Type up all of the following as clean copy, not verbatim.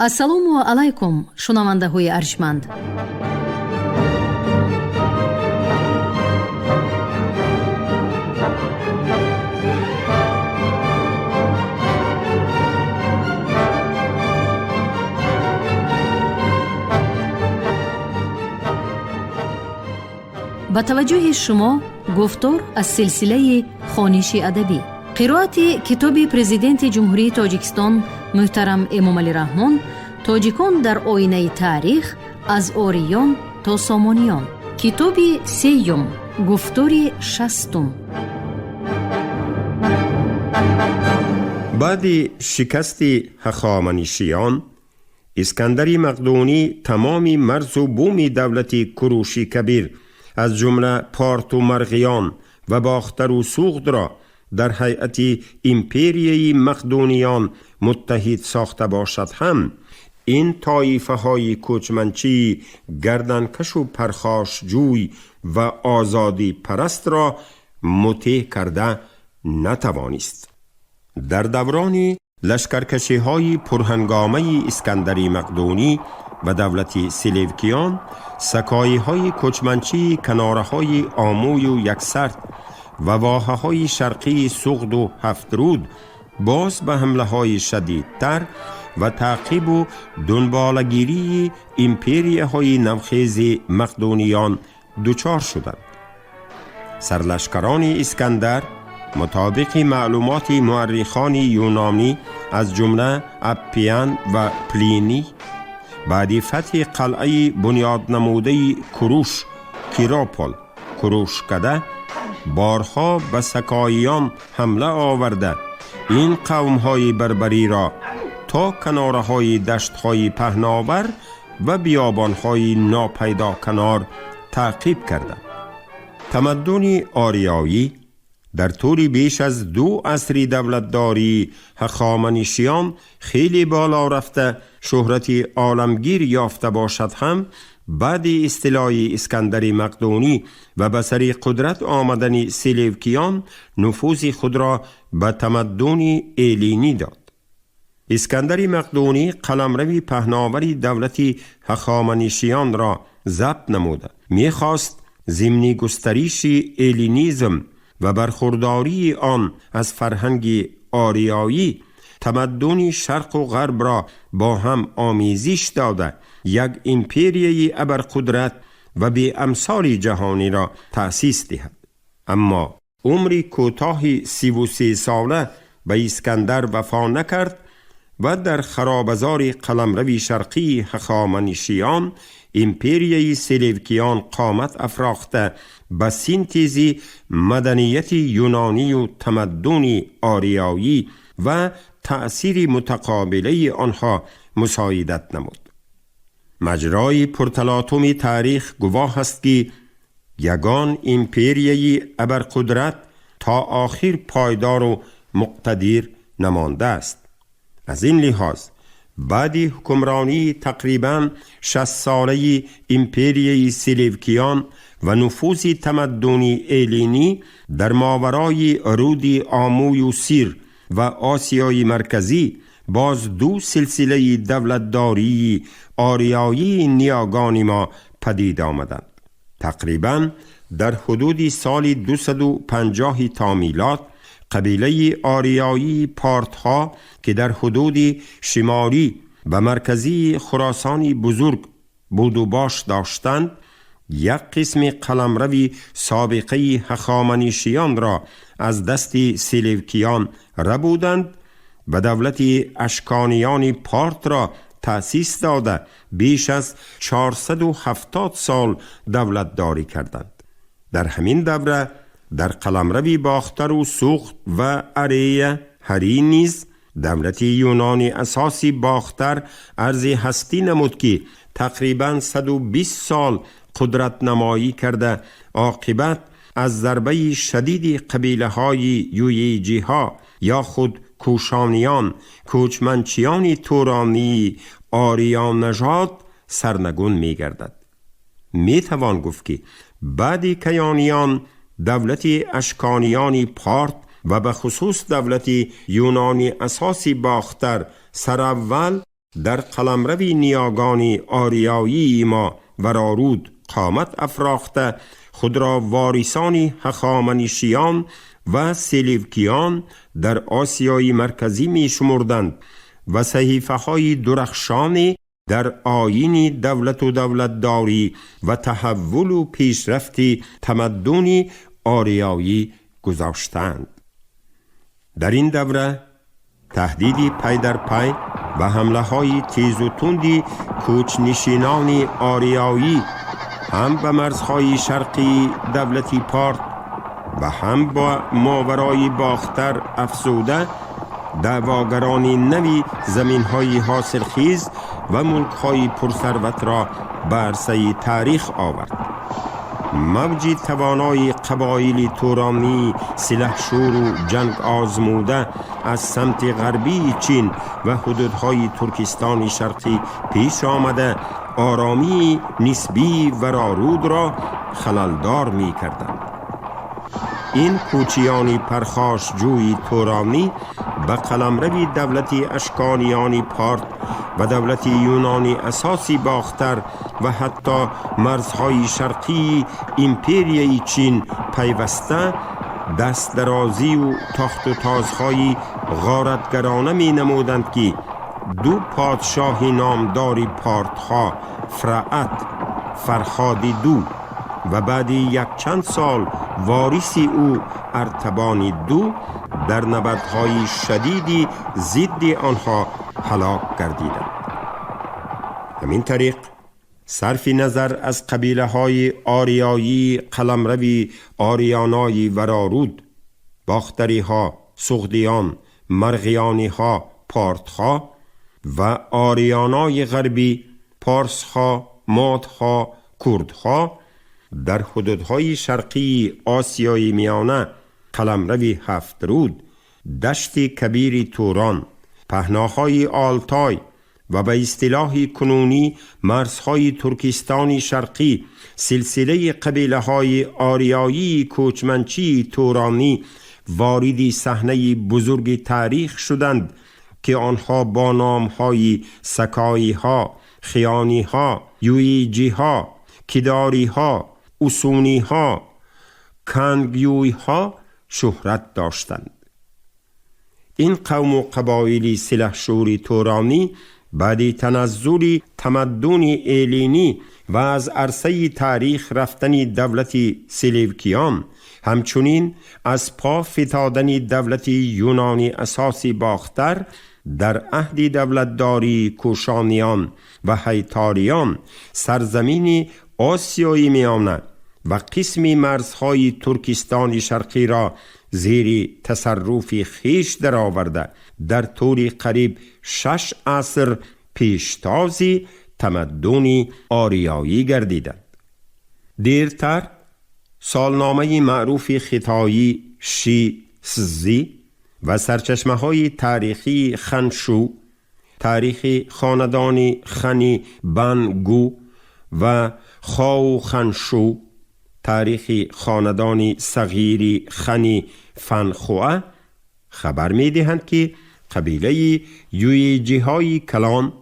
ассалому алайкум шунавандаҳои арҷманд. ба таваҷҷӯҳи шумо гуфтор аз силсилаи хониши адабӣ. қироати китоби президенти ҷумҳурии Тоҷикистон муҳтарам Эмомалӣ Раҳмон «Тоҷикон дар оинаи таърих аз ориён то сомониён». китоби сеюм, гуфтори 60. баъди шикасти ҳахоманишиён, искандари мақдунӣ тамоми марзу бӯми давлати куруши кабир از جمله پارت و مرغیان و باختر و سوغد را در هیئت ایمپریای مقدونیان متحد ساخته باشد هم، این طایفه های کوچمنچی گردنکش و پرخاش جوی و آزادی پرست را مطیع کرده نتوانست. در دوران لشکرکشی های پرهنگامه اسکندری مقدونی و دولت سلجوکیان، سکایی های کوچمنچی کناره های آموی و یکسرد و واحه های شرقی سوغد و هفترود باز به حمله های شدیدتر و تعقیب و دنبالگیری ایمپریه های نوخیز مقدونیان دچار شدند. سرلشکران اسکندر مطابق معلومات مورخان یونانی از جمله اپیان و پلینی، بعد فتح قلعه بنیاد نموده کروش کیراپول کروشکده بارها به سکاییان حمله آورده این قومهای بربری را تا کناره های دشت های پهناور و بیابان های ناپیدا کنار تعقیب کرده. تمدن آریایی در طول بیش از 2 عصر دولتداری هخامنشیان خیلی بالا رفته شهرت عالمگیر یافته باشد هم، بعد اصطلاح اسکندر مقدونی و به سر قدرت آمدن سلجوکیان نفوذ خود را به تمدن ایلینی داد. اسکندر مقدونی قلمرو پهناوری دولت هخامنشیان را ضبط نموده می‌خواست ضمن گسترش ایلینیزم و برخورداری آن از فرهنگ آریایی تمدن شرق و غرب را با هم آمیزش داده یک ایمپریای ابرقدرت و بی امثال جهانی را تأسیس دهد. اما عمر کوتاه 33 ساله به اسکندر وفا نکرد و در خرابزار قلمرو شرقی هخامنشیان ایمپریای سلجوکیان قامت افراخته به سینتز مدنیت یونانی و تمدن آریایی و تأثیر متقابله آنها مساعدت نمود. مجرای پرتلاطم تاریخ گواه است که یگان ایمپریای ابرقدرت تا آخر پایدار و مقتدر نمانده است. از این لحاظ بعد حکمرانی تقریباً 60 ساله ایمپریای سلجوکیان و نفوذ تمدن ایلینی در ماورای رود آموی و سیر و آسیای مرکزی باز 2 سلسله دولتداری آریایی نیاگان ما پدید آمدند. تقریباً در حدود سال 250 تا میلاد قبیله آریایی پارتها که در حدود شمالی و مرکزی خراسان بزرگ بود و باش داشتند، یک قسم قلمرو سابقه هخامنشیان را از دست سلجوکیان ربودند و دولت اشکانیان پارت را تأسیس داده بیش از 470 سال دولتداری کردند. در همین دوره در قلمرو باختر و سوخت و اریه هری نیز دولت یونانی اساسی باختر عرض هستی نمود که تقریباً 120 سال قدرت نمایی کرده عاقبت از ضربه شدید قبیله های یویجی ها یا خود کوشانیان کوچمنچیان تورانی آریان نژاد سرنگون می گردد. می توان گفت که بعد کیانیان دولت اشکانیان پارت و به خصوص دولت یونانی اساسی باختر سراول در قلمرو نیاگان آریایی ما ورارود قامت افراخته خود را واریسان هخامنشیان و سلجوکیان در آسیای مرکزی می شمردند و صحیفه های درخشانی در آیین دولت و دولتداری و تحول و پیشرفت تمدن آریایی گذاشتند. در این دوره تهدیدی پی در پی و حمله های تیز و تندی کوچ‌نشینان آریایی هم به مرزهای شرقی دولتی پارت و هم با ماورای باختر افزوده دعواگران نوی زمین‌های حاصلخیز و ملک‌های پرثروت را به عرصه تاریخ آورد. موج توانای قبایل تورانی سلحشور و جنگ آزموده از سمت غربی چین و حدودهای ترکستان شرقی پیش آمده آرامی نسبی ورارود را خللدار می کردند. این کوچیان پرخاشجوی تورانی به قلمرو دولت اشکانیان پارت و دولت یونانی اساسی باختر و حتی مرزهای شرقی ایمپریای چین پیوسته دست درازی و تاخت و تازهای غارتگرانه می نمودند که دو پادشاه نامدار پارتها فرعت فرهاد دو و بعد یک چند سال وارثی او ارتبان دو در نبردهای شدیدی ضد آنها هلاک گردیدند. همین طریق صرف نظر از قبیله های آریایی قلمرو آریانای ورارود، باختری ها، سغدیان، مرغیانی ها، پارت ها و آریانای غربی، پارس ها، ماد ها، کرد ها در حدودهای شرقی آسیای میانه قلمرو هفت رود، دشت کبیر توران، پهناهای آلتای و به اصطلاح کنونی مرزهای ترکستان شرقی سلسله قبیله های آریایی کوچمنچی تورانی واردی صحنه بزرگ تاریخ شدند که آنها با نامهای سکایی ها، خیانی ها، یویجی ها، کداری ها، اسونی ها، کنگیوی ها شهرت داشتند. این قوم و قبایل سلحشوری تورانی بعد تنزل تمدن ایلینی و از عرصه تاریخ رفتن دولت سلجوکیان، همچنین از پا فتادن دولت یونانی اساسی باختر در عهد دولتداری کوشانیان و هیتاریان سرزمین آسیای میانه و قسمی مرزهای ترکستان شرقی را زیر تصرف خیش درآورده در طول قریب 6 عصر پیشتازی تمدن آریایی گردیدند. دیرتر سالنامه معروف خطایی شی سزی و سرچشمه های تاریخی خنشو، تاریخ خاندان خنی بنگو و خاو خنشو، تاریخ خاندان صغیری خنی فنخوه خبر می دهند که قبیله یویجی های کلان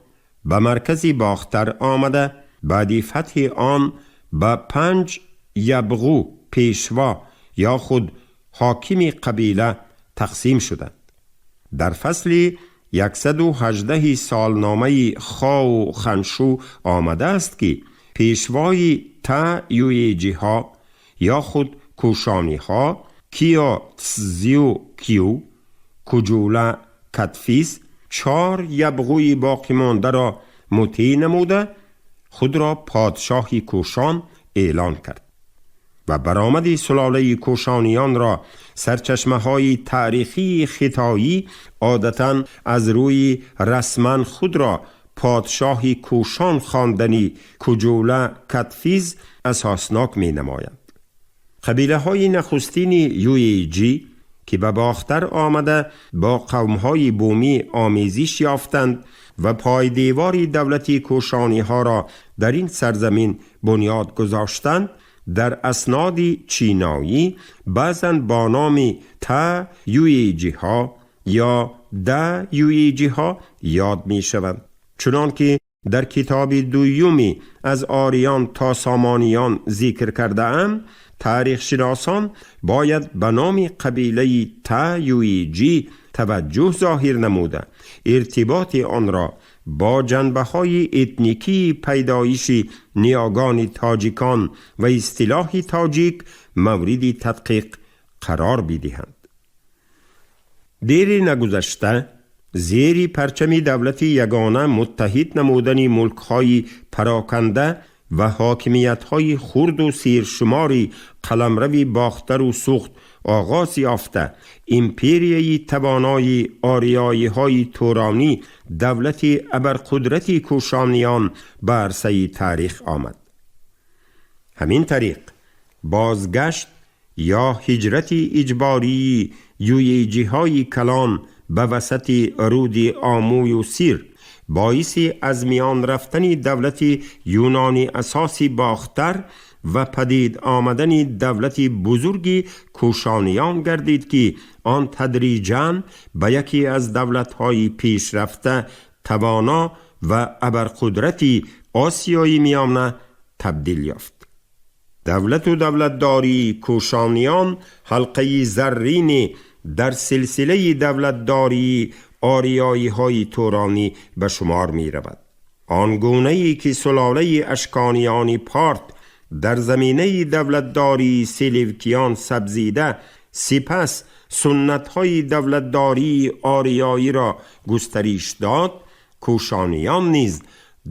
به مرکز باختر آمده بعد فتح آن به 5 یبغو پیشوا یا خود حاکم قبیله تقسیم شدند. در فصل 118 سالنامه خاو خنشو آمده است که پیشوای تا یویجی ها یا خود کوشانی ها کیا تزیو کیو کجوله کتفیز 4 یبغوی باقی مانده را مطیع نموده خود را پادشاهی کوشان اعلان کرد و برآمد سلاله کوشانیان را سرچشمه های تاریخی خطایی عادتاً از روی رسما خود را پادشاهی کوشان خواندنی کجوله کتفیز اساسناک می نمایند. قبیله های نخستین یویجی که به باختر آمده با قوم های بومی آمیزش یافتند و پای دیوار دولتی کوشانی ها را در این سرزمین بنیاد گذاشتند، در اسناد چینایی بعضاً با نام تا یویجی ها یا دا یویجی ها یاد می شوند. چنان که در کتاب دویومی از آریان تا سامانیان ذکر کرده ام، تاریخ شناسان باید به نام قبیله تایویجی توجه ظاهر نموده ارتباط آن را با جنبه‌های اتنیکی پیدایشی نیاگان تاجیکان و اصطلاح تاجیک مورد تدقیق قرار بدهند. دیر نگذشته زیر پرچم دولت یگانه متحد نمودن ملک‌های پراکنده و حاکمیت‌های خرد و سیرشماری قلمرو باختر و سوخت آغاز یافته، امپریای توانای آریایی‌های تورانی دولت ابرقدرتی کوشانیان به عرصه تاریخ آمد. همین طریق بازگشت یا هجرت اجباری یویجی‌های کلان به وسط رود آموی و سیر باعث از میان رفتن دولت یونانی اساسی باختر و پدید آمدن دولت بزرگی کوشانیان گردید که آن تدریجاً به یکی از دولت‌های پیشرفته، توانا و ابرقدرتی آسیای میانه تبدیل یافت. دولت و دولتداری کوشانیان حلقه زرین در سلسله دولتداری آریایی های تورانی به شمار می رود. آنگونه‌ای که سلاله اشکانیانی پارت در زمینه دولتداری سلوکیان سبزیده، سپس سنت‌های دولتداری آریایی را گسترش داد، کوشانیان نیز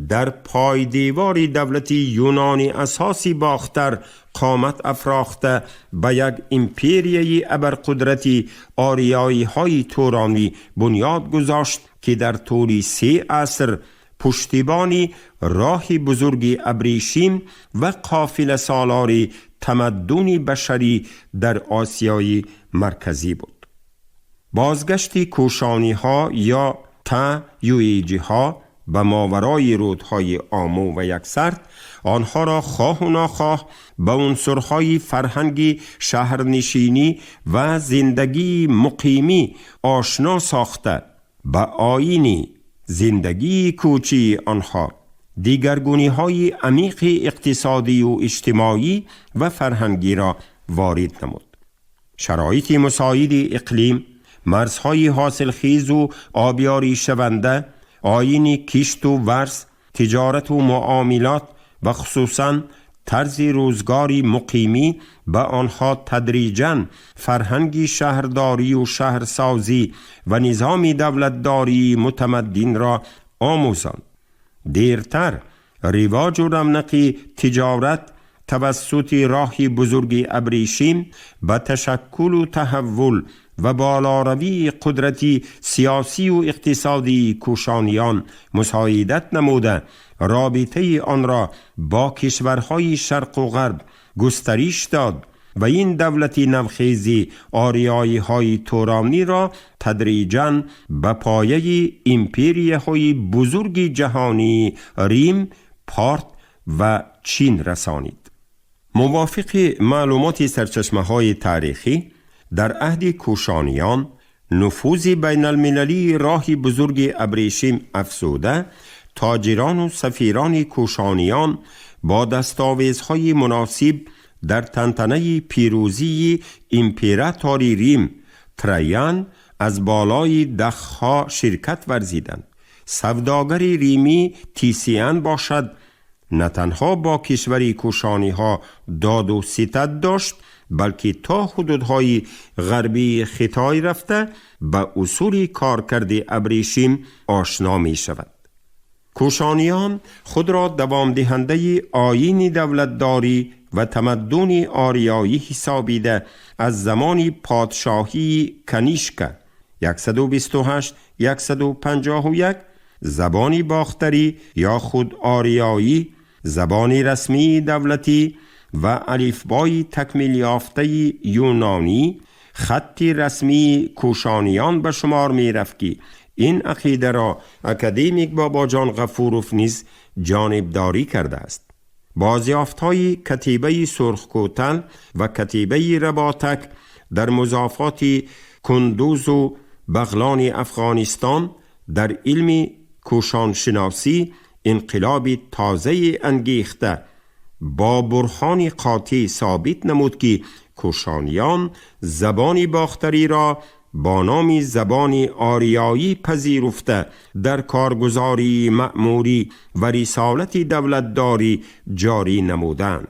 در پای دیوار دولت یونانی اساسی باختر قامت افراخته به یک امپریای ابرقدرتی آریایی های تورانی بنیاد گذاشت که در طول 3 عصر پشتیبانی راه بزرگ ابریشم و قافله سالار تمدن بشری در آسیای مرکزی بود. بازگشت کوشانی ها یا تایویجی ها به ماورای رودهای آمو و یکسرد آنها را خواه و ناخواه به عنصرهای فرهنگی شهرنشینی و زندگی مقیمی آشنا ساخته، به آیینی زندگی کوچی آنها دیگرگونی های عمیق اقتصادی و اجتماعی و فرهنگی را وارد نمود. شرایط مساعد اقلیم، مرزهای حاصلخیز و آبیاری شونده، آیین کشت و ورز، تجارت و معاملات و خصوصاً طرز روزگاری مقیمی به آنها تدریجاً فرهنگی شهرداری و شهرسازی و نظام دولتداری متمدن را آموزاند. دیرتر رواج و رونق تجارت توسط راه بزرگ ابریشم به تشکل و تحول و بالاروی قدرتی سیاسی و اقتصادی کوشانیان مساعدت نموده رابطه آن را با کشورهای شرق و غرب گسترش داد و این دولت نوخیزی آریایی های تورانی را تدریجاً به پایه امپریه های بزرگ جهانی ریم، پارت و چین رسانید. موافق معلومات سرچشمه های تاریخی، در عهد کوشانیان نفوذ بین المللی راه بزرگ ابریشم افزوده، تاجران و سفیران کوشانیان با دستاویزهای مناسب در تنتنه پیروزی امپراتور ریم ترایان از بالای دخها شرکت ورزیدند. سوداگر ریمی تیسیان باشد نه تنها با کشوری کوشانی ها داد و ستد داشت، بلکه تا حدودهای غربی خطای رفته به اصول کارکرد ابریشم آشنا می شود. کوشانیان خود را دوام دهنده آیین دولتداری و تمدن آریایی حسابیده از زمان پادشاهی کنیشکا 128-151 زبانی باختری یا خود آریایی، زبانی رسمی دولتی و الفبای تکمیل یافته یونانی خطی رسمی کوشانیان به شمار می رفت که این عقیده را اکادمیک بابا جان غفوروف نیز جانبداری کرده است. بازیافت‌های کتیبه سرخکوتل و کتیبه رباطک در مضافات کندوز و بغلان افغانستان در علم کوشانشناسی انقلابی تازه انگیخته با برهان قاطع ثابت نمود که کوشانیان زبان باختری را با نام زبان آریایی پذیرفته در کارگزاری مأموری و رسالت دولتداری جاری نمودند.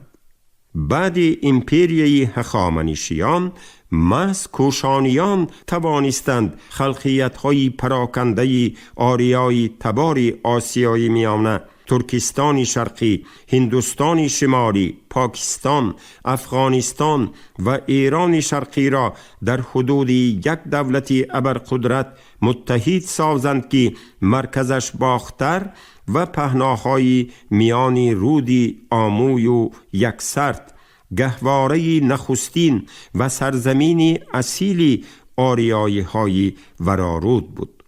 بعد امپریای هخامنشیان محض کوشانیان توانستند خلقیت‌های پراکنده آریایی تبار آسیای میانه، ترکستان شرقی، هندوستان شمالی، پاکستان، افغانستان و ایران شرقی را در حدود یک دولت ابرقدرت متحد سازند که مرکزش باختر و پهناهای میان رودی آموی و یکسرد، گهواره نخستین و سرزمین اصیل آریایی های ورارود بود.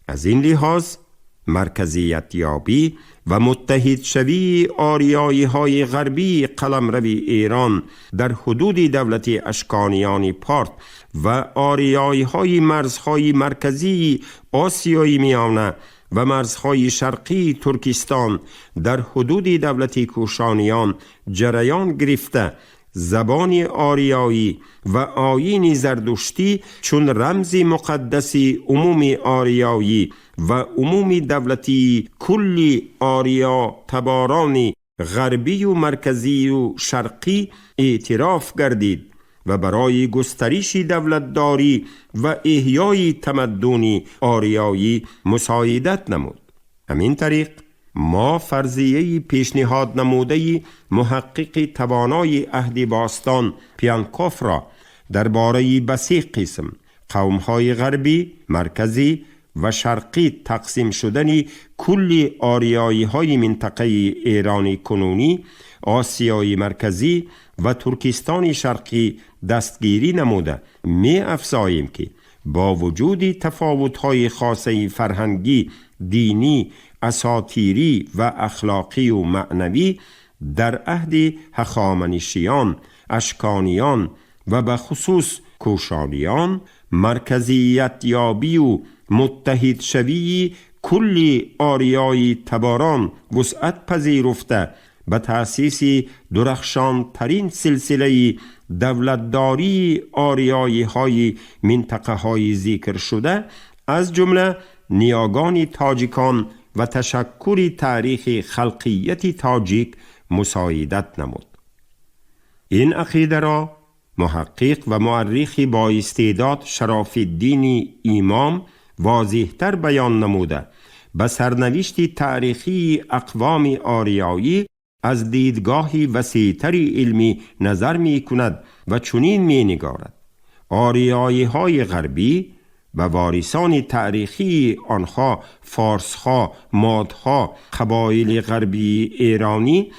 از این لحاظ مرکزیت یابی و متحد شوی آریایی های غربی قلمروی ایران در حدود دولت اشکانیان پارت و آریایی های مرزهای مرکزی آسیای میانه و مرزهای شرقی ترکستان در حدود دولت کوشانیان جریان گرفته زبان آریایی و آیین زردشتی چون رمز مقدس عموم آریایی و عموم دولتی کلی آریا تباران غربی و مرکزی و شرقی اعتراف گردید و برای گسترش دولتداری و احیای تمدن آریایی مساعدت نمود. همین طریق ما فرضیه پیشنهاد نموده محقق توانای عهد باستان پیانکوف را درباره بسیع قسم قوم‌های غربی، مرکزی و شرقی تقسیم شدن کل آریایی‌های منطقه ایران کنونی، آسیای مرکزی و ترکستان شرقی دستگیری نموده می افزاییم که با وجود تفاوت‌های خاصه فرهنگی، دینی، اساطیری و اخلاقی و معنوی در عهد هخامنشیان، اشکانیان و به خصوص کوشانیان، مرکزیت یابی و متحد شوی کل آریای تباران وسعت پذیرفته به تأسیس درخشان ترین سلسله دولتداری آریایی های منطقه های ذکر شده، از جمله نیاگان تاجیکان و تشکل تاریخ خلقیت تاجیک مساعدت نمود. این عقیده را محقق و مورخ با استعداد شرف الدین امام واضح‌تر بیان نموده به سرنوشت تاریخی اقوام آریایی از دیدگاه وسیع‌تر علمی نظر می کند و چنین می نگارد: آریایی های غربی و وارثان تاریخی آنها فارس‌ها، مادها، قبایل غربی ایرانی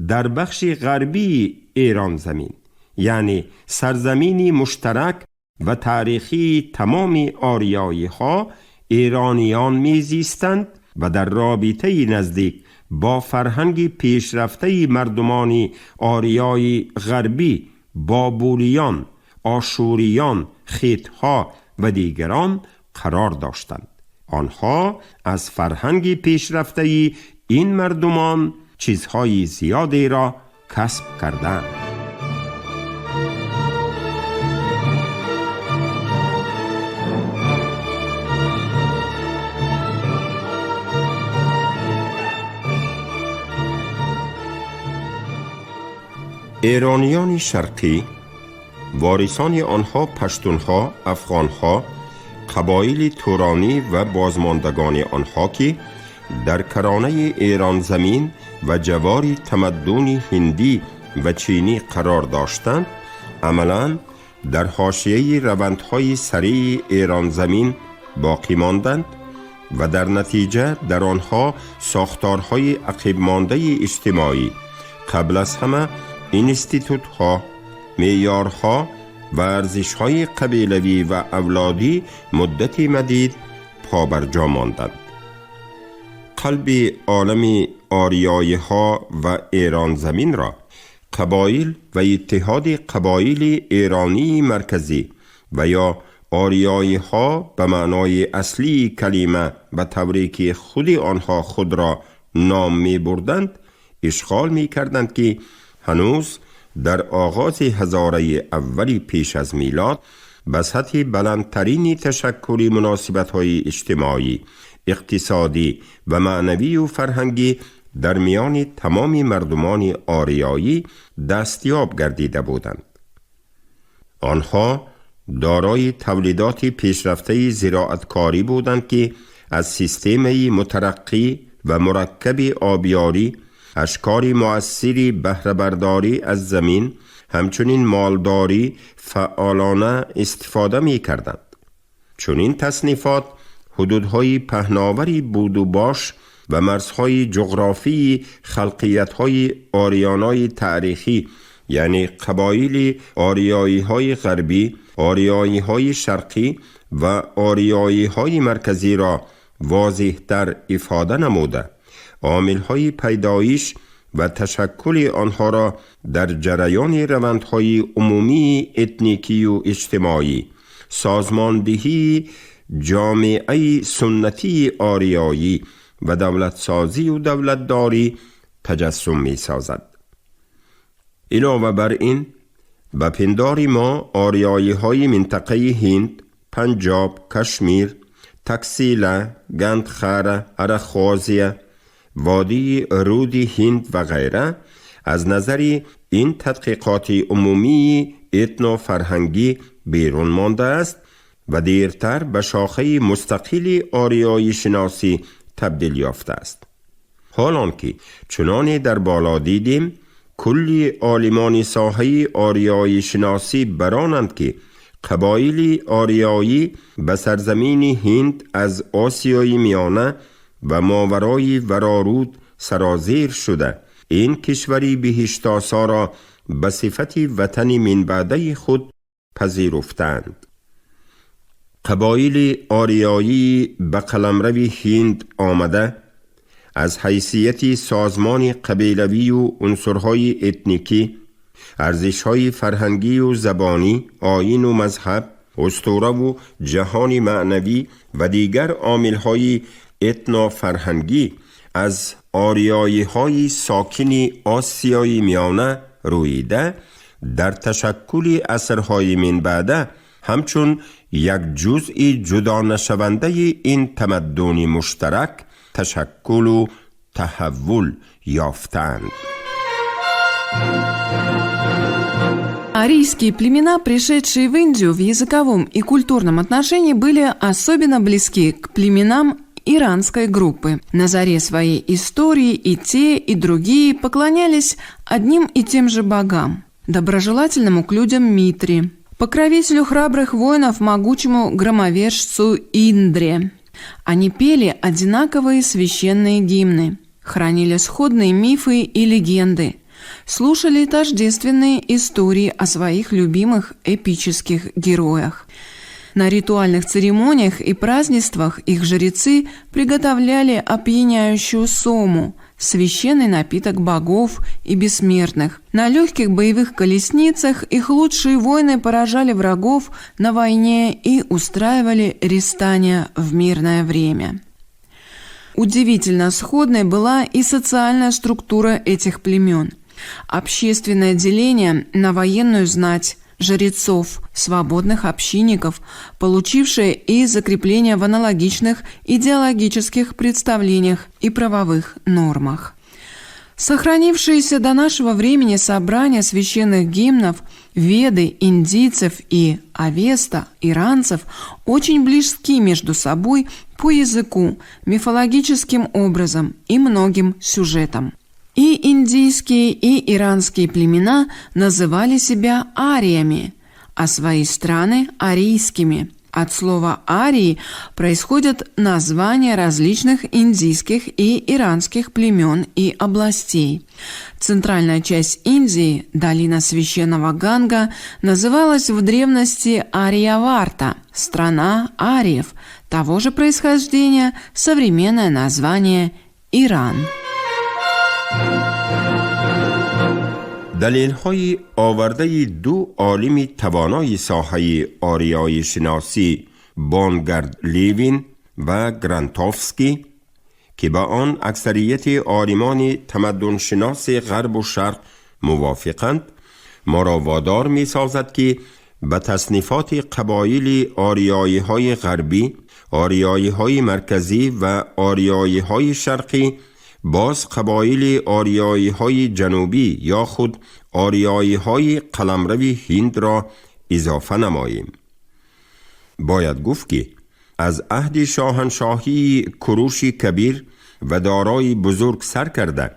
در بخش غربی ایران زمین، یعنی سرزمینی مشترک و تاریخی تمام آریایی ها ایرانیان میزیستند و در رابطه نزدیک با فرهنگ پیشرفته مردمان آریای غربی، بابلیان، آشوریان، خیتها و دیگران قرار داشتند. آنها از فرهنگ پیشرفته این مردمان چیزهای زیادی را کسب کردند. ایرانیان شرقی، وارثان آنها پشتونها، افغانها، قبایل تورانی و بازماندگان آنها که در کرانه ایران زمین و جوار تمدن هندی و چینی قرار داشتند، عملاً در حاشیه روندهای سریع ایران زمین باقی ماندند و در نتیجه در آنها ساختارهای عقب مانده اجتماعی، قبل از همه اینستیتوت ها، معیارها و ارزش‌های قبیلوی و اولادی مدت مدید پابرجا ماندند. قلب عالم آریایی ها و ایران زمین را قبایل و اتحاد قبایل ایرانی مرکزی و یا آریایی ها به معنای اصلی کلمه به طوری که خود آنها خود را نام می بردند اشغال می کردند که هنوز در آغاز هزاره اولی پیش از میلاد به سطح بلندترین تشکل مناسبت‌های اجتماعی، اقتصادی و معنوی و فرهنگی در میان تمام مردمان آریایی دستیاب گردیده بودند. آنها دارای تولیدات پیشرفته زراعتکاری بودند که از سیستمی مترقی و مرکب آبیاری، اشکال مؤثری بهره برداری از زمین، همچنین مالداری فعالانه استفاده می کردند. چون این تصنیفات حدودهای پهناوری بود و باش و مرزهای جغرافی خلقیت‌های آریانای تاریخی، یعنی قبایل آریایی های غربی، آریایی های شرقی و آریایی های مرکزی را واضح‌تر افاده نموده، عامل های پیدایش و تشکل آنها را در جریان روندهای عمومی اتنیکی و اجتماعی، سازماندهی جامعه سنتی آریایی و دولت سازی و دولتداری تجسم می سازد. علاوه بر این، به پندار ما آریایی های منطقه هند، پنجاب، کشمیر، تکسیله، گندخاره، ارخوازیه، وادی رود هند و غیره از نظر این تدقیقات عمومی اتنو فرهنگی بیرون مانده است و دیرتر به شاخه مستقل آریایی شناسی تبدیل یافته است. حالانکه چنانه در بالا دیدیم کلی عالمان ساحه آریایی شناسی برانند که قبایل آریایی به سرزمین هند از آسیای میانه و ماورای ورارود سرازیر شده این کشوری بهشتاسا را به صفت وطن من بعده خود پذیرفتند. قبایل آریایی به قلمرو هند آمده از حیثیت سازمان قبیلوی و عنصرهای اتنیکی، ارزش‌های فرهنگی و زبانی، آیین و مذهب، اسطوره و جهان معنوی و دیگر عامل‌های اتنا فرهنگی از آریایی‌های ساکن آسیای میانه رویده در تشکل عصرهای من بعده همچون یک جزء جدا نشونده این تمدن مشترک تشکل و تحول яфтанд. Арийские племена, пришедшие в Индию в языковом и культурном отношении, были особенно близки к племенам иранской группы. На заре своей истории и те, и другие поклонялись одним и тем же богам – доброжелательному к людям Митре, покровителю храбрых воинов могучему громовержцу Индре. Они пели одинаковые священные гимны, хранили сходные мифы и легенды, слушали тождественные истории о своих любимых эпических героях. На ритуальных церемониях и празднествах их жрецы приготовляли опьяняющую сому, священный напиток богов и бессмертных. На легких боевых колесницах их лучшие воины поражали врагов на войне и устраивали рестания в мирное время. Удивительно сходной была и социальная структура этих племен. Общественное деление на военную знать, жрецов, свободных общинников, получившее и закрепление в аналогичных идеологических представлениях и правовых нормах. Сохранившиеся до нашего времени собрания священных гимнов, веды индийцев и авеста иранцев очень близки между собой по языку, мифологическим образом и многим сюжетам. И индийские, и иранские племена называли себя ариями, а свои страны – арийскими. От слова «арии» происходят названия различных индийских и иранских племен и областей. Центральная часть Индии, долина священного Ганга, называлась в древности Арияварта – страна ариев, того же происхождения современное название Иран. دلیل‌های آورده دو عالم توانای ساحه آریایی شناسی بونگارد لیوین و گرانتوفسکی که با آن اکثریت عالمان تمدن شناس غرب و شرق موافقند، ما را وادار می سازد که به تصنیفات قبایل آریایی های غربی، آریایی های مرکزی و آریایی های شرقی، باز قبایل آریایی های جنوبی یا خود آریایی های قلمرو هند را اضافه نماییم. باید گفت که از عهد شاهنشاهی کوروش کبیر و دارای بزرگ سر کرده،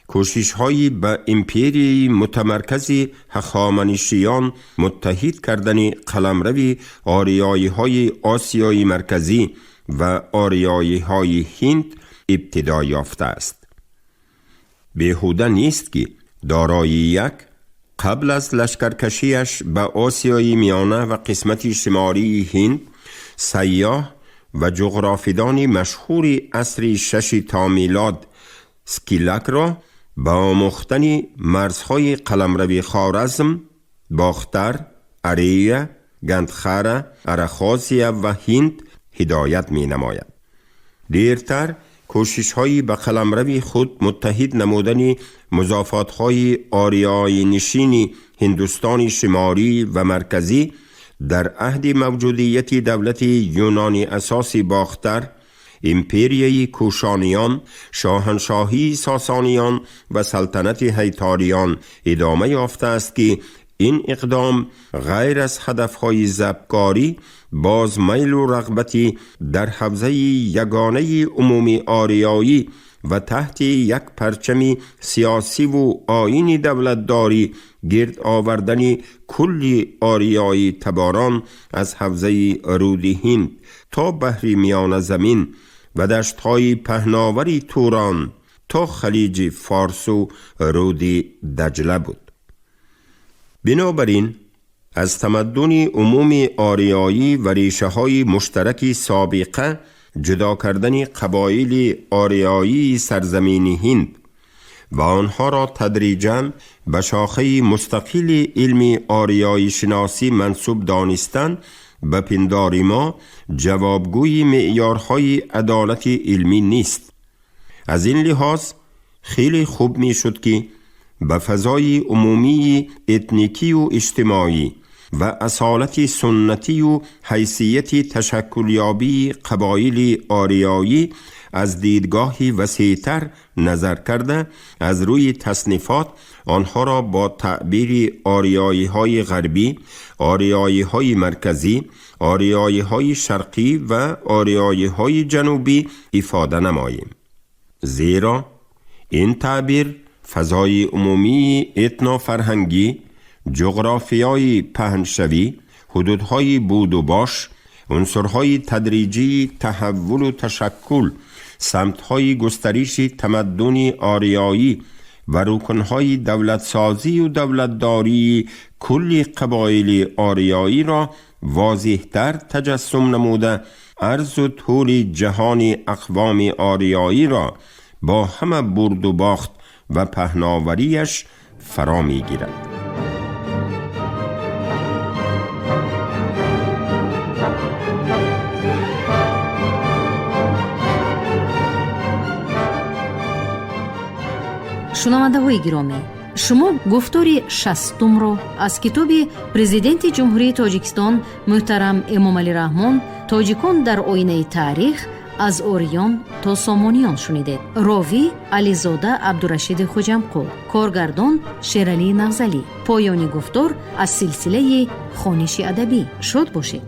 کوشش‌هایی به امپیری متمرکز هخامنشیان متحد کردن قلمرو آریایی‌های آسیای مرکزی و آریایی‌های هند ابتدا یافته است. بیهوده نیست که دارای یک قبل از لشکرکشیش به آسیای میانه و قسمت شمالی هند، سیاح و جغرافیدان مشهور عصر 6 تا میلاد سکیلک را با آموختن مرزهای قلمرو خوارزم، باختر، اریه، گندخاره، ارخاسیه و هند هدایت می نماید. دیرتر کوشش‌هایی به قلمرو خود متحد نمودن مضافات‌های آریایی نشین هندوستان شمالی و مرکزی در عهد موجودیت دولت یونانی اساسی باختر، امپریای کوشانیان، شاهنشاهی ساسانیان و سلطنت هیتاریان ادامه یافته است که این اقدام غیر از هدفهای ضبط‌کاری باز میل و رغبتی در حوزه یگانه عمومی آریایی و تحت یک پرچم سیاسی و آیین دولتداری گرد آوردن کل آریایی تباران از حوزه رود هند تا بحر میانه زمین و دشت‌های پهناوری توران تا خلیج فارس و رود دجله بود. بنابراین از تمدن عمومی آریایی و ریشه‌های مشترک سابقه جدا کردن قبایل آریایی سرزمین هند و آنها را تدریجاً به شاخه مستقل علم آریایی شناسی منسوب دانستن به پنداری ما جوابگوی معیارهای عدالت علمی نیست. از این لحاظ خیلی خوب می شد که به فضای عمومی اتنیکی و اجتماعی و اصالت سنتی و حیثیت تشکلیابی قبایل آریایی از دیدگاهی وسیع‌تر نظر کرده از روی تصنیفات آنها را با تعبیر آریایی های غربی، آریایی های مرکزی، آریایی های شرقی و آریایی های جنوبی افاده نماییم. زیرا این تعبیر فضای عمومی اتنا فرهنگی، جغرافیای پهنشوی، حدودهای بود و باش، عنصرهای تدریجی تحول و تشکل، سمتهای گستریش تمدن آریایی و رکنهای دولتسازی و دولتداری کل قبایل آریایی را واضح‌تر تجسم نموده عرض و طول جهان اقوام آریایی را با همه برد و باخت و پهناوریش فرا می گیرد. шунавандаҳои гиромӣ, шумо гуфтори 60-ро аз китоби президенти ҷумҳурии тоҷикистон муҳтарам эмомалӣ раҳмон «Тоҷикон дар оинаи таърих аз ориён то сомониён» шунидед. ровӣ ализода абдурашиди хуҷамқул, коргардон шералии навзалӣ. поёни гуфтор аз силсилаи хониши адабӣ. шод бошед.